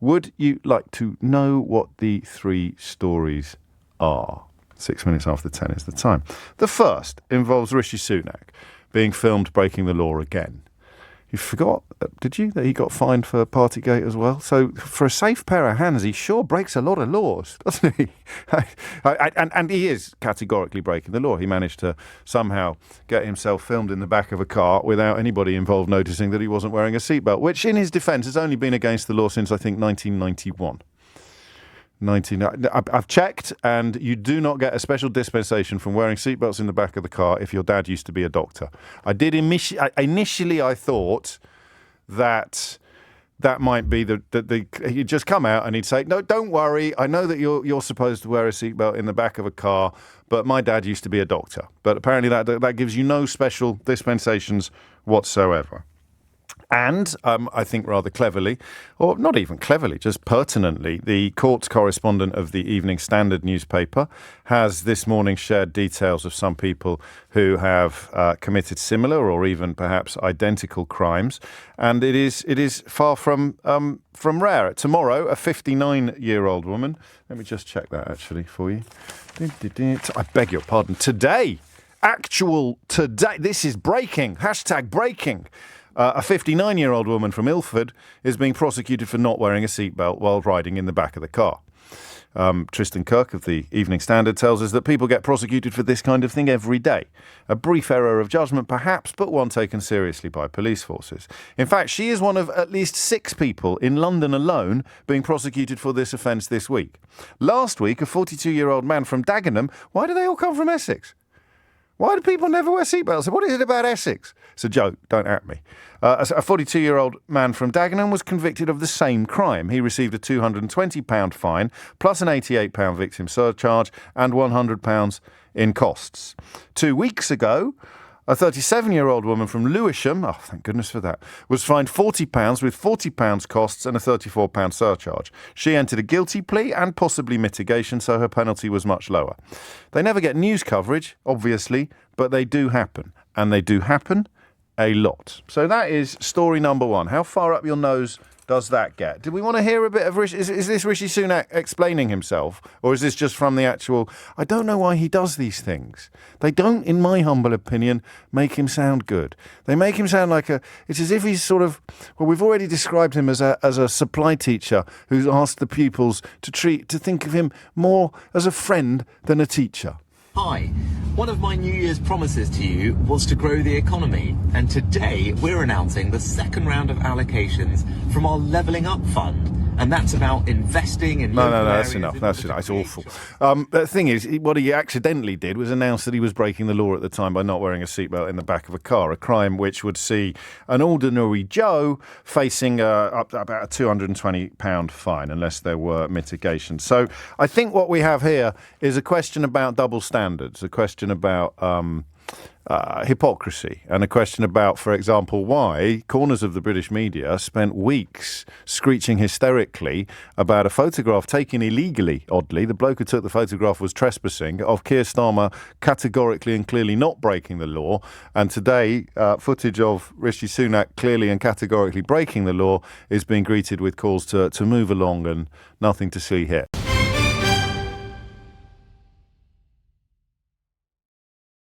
Would you like to know what the 3 stories are? 6 minutes after 10 is the time. The first involves Rishi Sunak being filmed breaking the law again. You forgot, did you, that he got fined for Partygate as well? So for a safe pair of hands, he sure breaks a lot of laws, doesn't he? And he is categorically breaking the law. He managed to somehow get himself filmed in the back of a car without anybody involved noticing that he wasn't wearing a seatbelt, which in his defence has only been against the law since, I think, 1991. I've checked, and you do not get a special dispensation from wearing seatbelts in the back of the car if your dad used to be a doctor. Initially I thought that might be he'd just come out and he'd say, no, don't worry, I know that you're supposed to wear a seatbelt in the back of a car, but my dad used to be a doctor. But apparently that gives you no special dispensations whatsoever. And I think rather cleverly, or not even cleverly, just pertinently, the courts correspondent of the Evening Standard newspaper has this morning shared details of some people who have committed similar or even perhaps identical crimes. And it is far from rare. Tomorrow, a 59-year-old woman, let me just check that actually for you. I beg your pardon. Today, this is breaking, #breaking. A 59-year-old woman from Ilford is being prosecuted for not wearing a seatbelt while riding in the back of the car. Tristan Kirk of the Evening Standard tells us that people get prosecuted for this kind of thing every day. A brief error of judgment, perhaps, but one taken seriously by police forces. In fact, she is one of at least 6 people in London alone being prosecuted for this offence this week. Last week, a 42-year-old man from Dagenham. Why do they all come from Essex? Why do people never wear seatbelts? What is it about Essex? It's a joke, don't at me. A 42-year-old man from Dagenham was convicted of the same crime. He received a £220 fine, plus an £88 victim surcharge and £100 in costs. 2 weeks ago, a 37-year-old woman from Lewisham, oh, thank goodness for that, was fined £40 with £40 costs and a £34 surcharge. She entered a guilty plea and possibly mitigation, so her penalty was much lower. They never get news coverage, obviously, but they do happen. And they do happen a lot. So that is story number 1. How far up your nose does that get? Do we want to hear a bit of Rishi? Is this Rishi Sunak explaining himself? Or is this just from the actual... I don't know why he does these things. They don't, in my humble opinion, make him sound good. They make him sound like it's as if he's sort of... Well, we've already described him as a supply teacher who's asked the pupils to think of him more as a friend than a teacher. Hi. One of my New Year's promises to you was to grow the economy, and today we're announcing the second round of allocations from our Levelling Up Fund, and that's about investing in... No, that's enough. That's enough. It's awful. The thing is, what he accidentally did was announce that he was breaking the law at the time by not wearing a seatbelt in the back of a car, a crime which would see an ordinary Joe facing up about a £220 fine unless there were mitigations. So I think what we have here is a question about double standards, a question about... hypocrisy, and a question about, for example, why corners of the British media spent weeks screeching hysterically about a photograph taken illegally, oddly. The bloke who took the photograph was trespassing, of Keir Starmer categorically and clearly not breaking the law. And today, footage of Rishi Sunak clearly and categorically breaking the law is being greeted with calls to move along and nothing to see here.